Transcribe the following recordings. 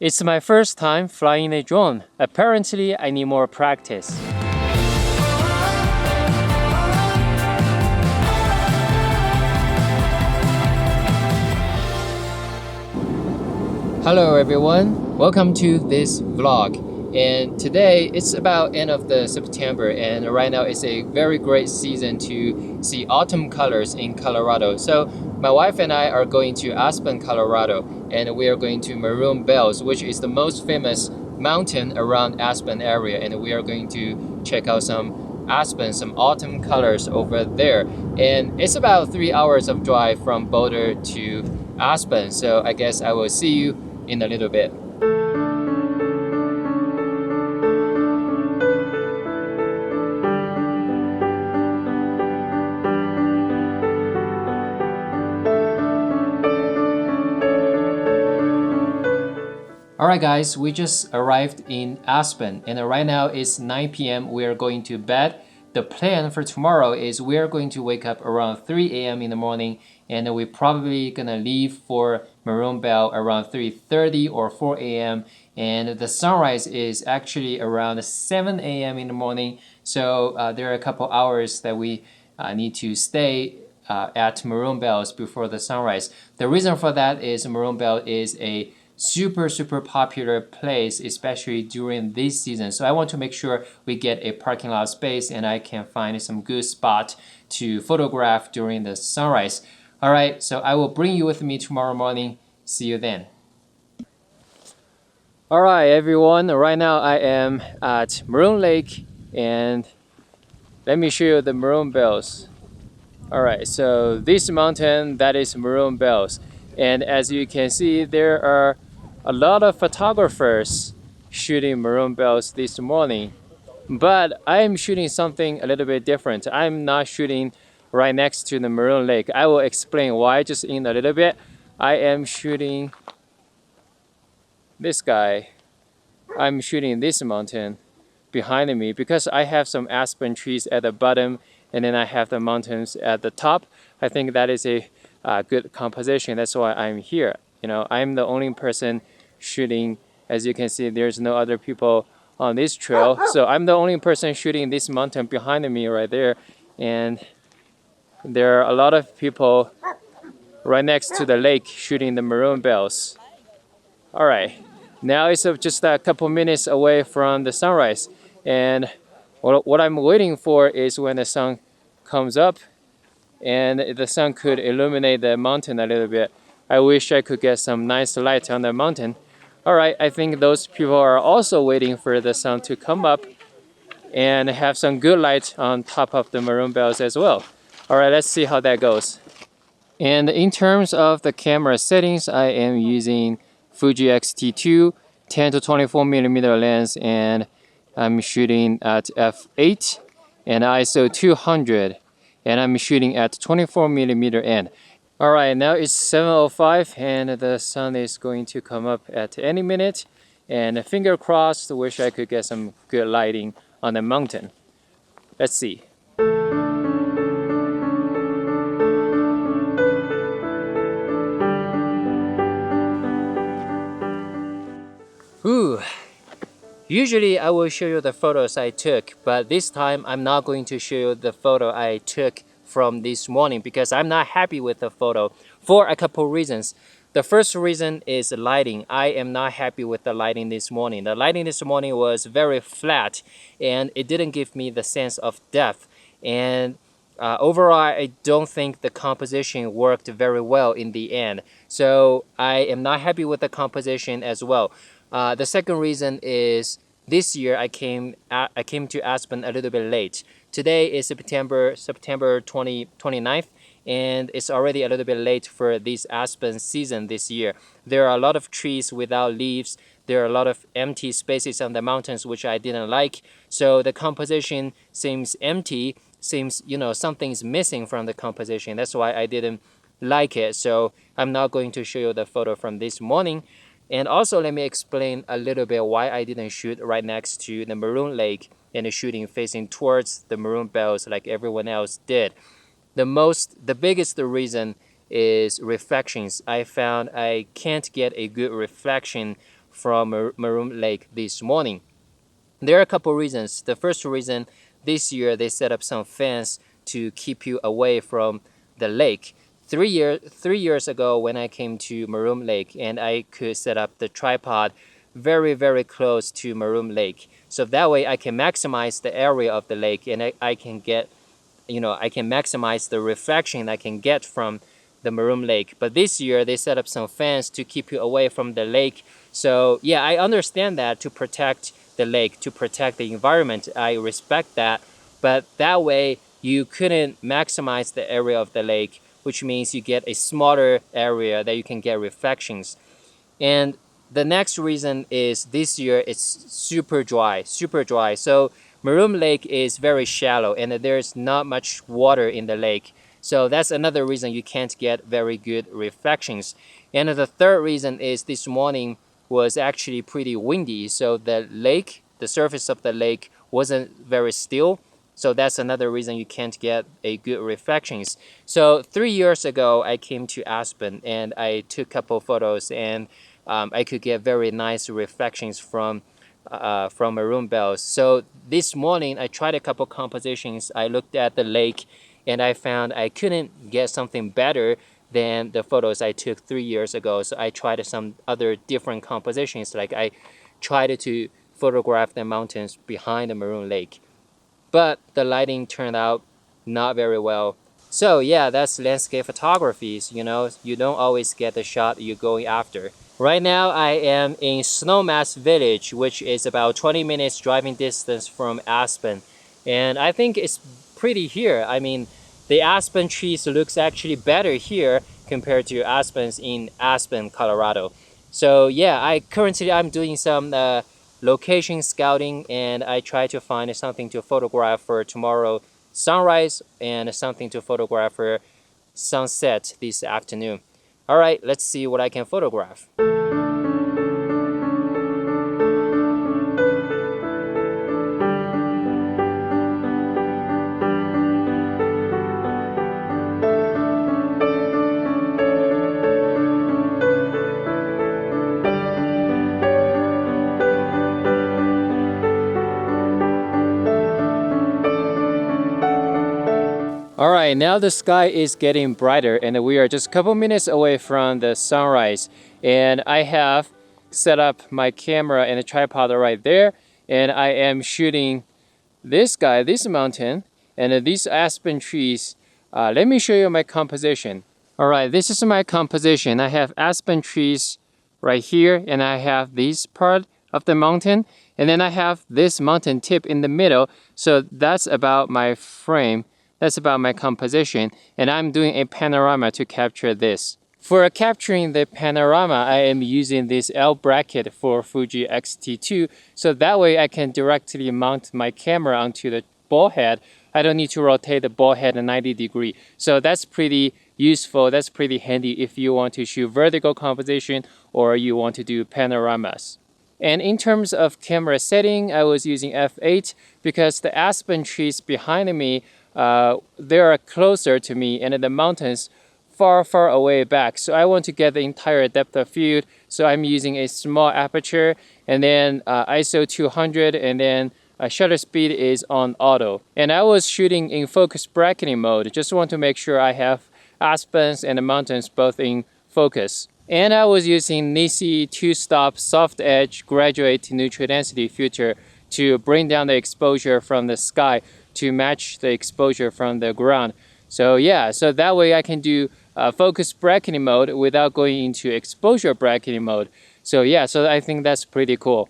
It's my first time flying a drone. Apparently, I need more practice. Hello everyone, welcome to this vlog. And today it's about end of the September, and right now it's a very great season to see autumn colors in Colorado. So my wife and I are going to Aspen, Colorado, and we are going to Maroon Bells, which is the most famous mountain around Aspen area, and we are going to check out some Aspen, some autumn colors over there. And it's about 3 hours of drive from Boulder to Aspen, so I guess I will see you in a little bit. Alright guys, we just arrived in Aspen, and right now it's 9 p.m. We are going to bed. The plan for tomorrow is we are going to wake up around 3 a.m. in the morning, and we're probably gonna leave for Maroon Bell around 3:30 or 4 a.m. and the sunrise is actually around 7 a.m. in the morning. So there are a couple hours that we need to stay at Maroon Bells before the sunrise. The reason for that is Maroon Bell is a super popular place, especially during this season. So I want to make sure we get a parking lot space and I can find some good spot to photograph during the sunrise. Alright, so I will bring you with me tomorrow morning. See you then. Alright everyone, right now I am at Maroon Lake, and let me show you the Maroon Bells. Alright, so this mountain, that is Maroon Bells. And as you can see, there are a lot of photographers shooting Maroon Bells this morning. But I'm shooting something a little bit different. I'm not shooting right next to the Maroon Lake. I will explain why just in a little bit. I am shooting this guy. I'm shooting this mountain behind me because I have some aspen trees at the bottom and then I have the mountains at the top. I think that is a good composition. That's why I'm here. You know, I'm the only person shooting. As you can see, there's no other people on this trail. So I'm the only person shooting this mountain behind me right there. And there are a lot of people right next to the lake shooting the Maroon Bells. All right, now it's just a couple minutes away from the sunrise. And what I'm waiting for is when the sun comes up and the sun could illuminate the mountain a little bit. I wish I could get some nice light on the mountain. All right, I think those people are also waiting for the sun to come up and have some good light on top of the Maroon Bells as well. All right, let's see how that goes. And in terms of the camera settings, I am using Fuji X-T2 10 to 24 millimeter lens, and I'm shooting at f8 and ISO 200, and I'm shooting at 24 millimeter end. All right, now it's 7:05 and the sun is going to come up at any minute, and finger crossed, wish I could get some good lighting on the mountain. Let's see. Ooh. Usually I will show you the photos I took, but this time I'm not going to show you the photo I took from this morning because I'm not happy with the photo for a couple reasons. The first reason is lighting. I am not happy with the lighting this morning. The lighting this morning was very flat and it didn't give me the sense of depth. And overall, I don't think the composition worked very well in the end. So I am not happy with the composition as well. The second reason is this year I came to Aspen a little bit late. Today is September 29th, and it's already a little bit late for this Aspen season this year. There are a lot of trees without leaves. There are a lot of empty spaces on the mountains which I didn't like. So the composition seems empty, seems, you know, something's missing from the composition. That's why I didn't like it. So I'm not going to show you the photo from this morning. And also let me explain a little bit why I didn't shoot right next to the Maroon Lake and the shooting facing towards the Maroon Bells like everyone else did. The biggest reason is reflections. I found I can't get a good reflection from Maroon Lake this morning. There are a couple reasons. The first reason, this year they set up some fence to keep you away from the lake. 3 years ago when I came to Maroon Lake, and I could set up the tripod very close to Maroon Lake, so that way I can maximize the area of the lake, and I can get, I can maximize the reflection I can get from the Maroon Lake. But this year they set up some fence to keep you away from the lake. So yeah, I understand that, to protect the lake, to protect the environment. I respect that, but that way you couldn't maximize the area of the lake, which means you get a smaller area that you can get reflections. And the next reason is this year it's super dry. So Maroon Lake is very shallow and there's not much water in the lake. So that's another reason you can't get very good reflections. And the third reason is this morning was actually pretty windy. So the lake, the surface of the lake wasn't very still. So that's another reason you can't get a good reflections. So 3 years ago, I came to Aspen and I took a couple photos, and I could get very nice reflections from Maroon Bells. So this morning, I tried a couple compositions. I looked at the lake and I found I couldn't get something better than the photos I took 3 years ago. So I tried some other different compositions. Like I tried to photograph the mountains behind the Maroon Lake, but the lighting turned out not very well. So yeah, that's landscape photography. You don't always get the shot you're going after. Right now I am in Snowmass Village, which is about 20 minutes driving distance from Aspen. And I think it's pretty here. I mean, the aspen trees looks actually better here compared to aspens in Aspen, Colorado. So yeah, I'm doing some location scouting, and I try to find something to photograph for tomorrow sunrise and something to photograph for sunset this afternoon. All right, let's see what I can photograph. Alright, now the sky is getting brighter and we are just a couple minutes away from the sunrise. And I have set up my camera and a tripod right there. And I am shooting this mountain, and these aspen trees. Let me show you my composition. Alright, this is my composition. I have aspen trees right here, and I have this part of the mountain. And then I have this mountain tip in the middle. So that's about my frame. That's about my composition, and I'm doing a panorama to capture this. For capturing the panorama, I am using this L bracket for Fuji X-T2, so that way I can directly mount my camera onto the ball head. I don't need to rotate the ball head 90 degrees. So that's pretty useful, that's pretty handy if you want to shoot vertical composition or you want to do panoramas. And in terms of camera setting, I was using f8 because the aspen trees behind me, they are closer to me, and the mountains far away back. So I want to get the entire depth of field. So I'm using a small aperture, and then ISO 200, and then shutter speed is on auto. And I was shooting in focus bracketing mode. Just want to make sure I have aspens and the mountains both in focus. And I was using Nisi 2-stop soft edge graduate neutral density filter to bring down the exposure from the sky to match the exposure from the ground. So yeah, so that way I can do focus bracketing mode without going into exposure bracketing mode. So yeah, so I think that's pretty cool.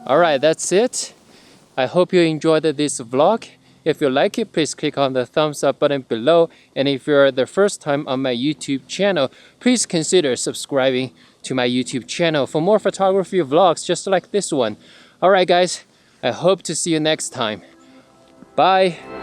Alright, that's it. I hope you enjoyed this vlog. If you like it, please click on the thumbs up button below. And if you're the first time on my YouTube channel, please consider subscribing to my YouTube channel for more photography vlogs just like this one. Alright guys, I hope to see you next time. Bye!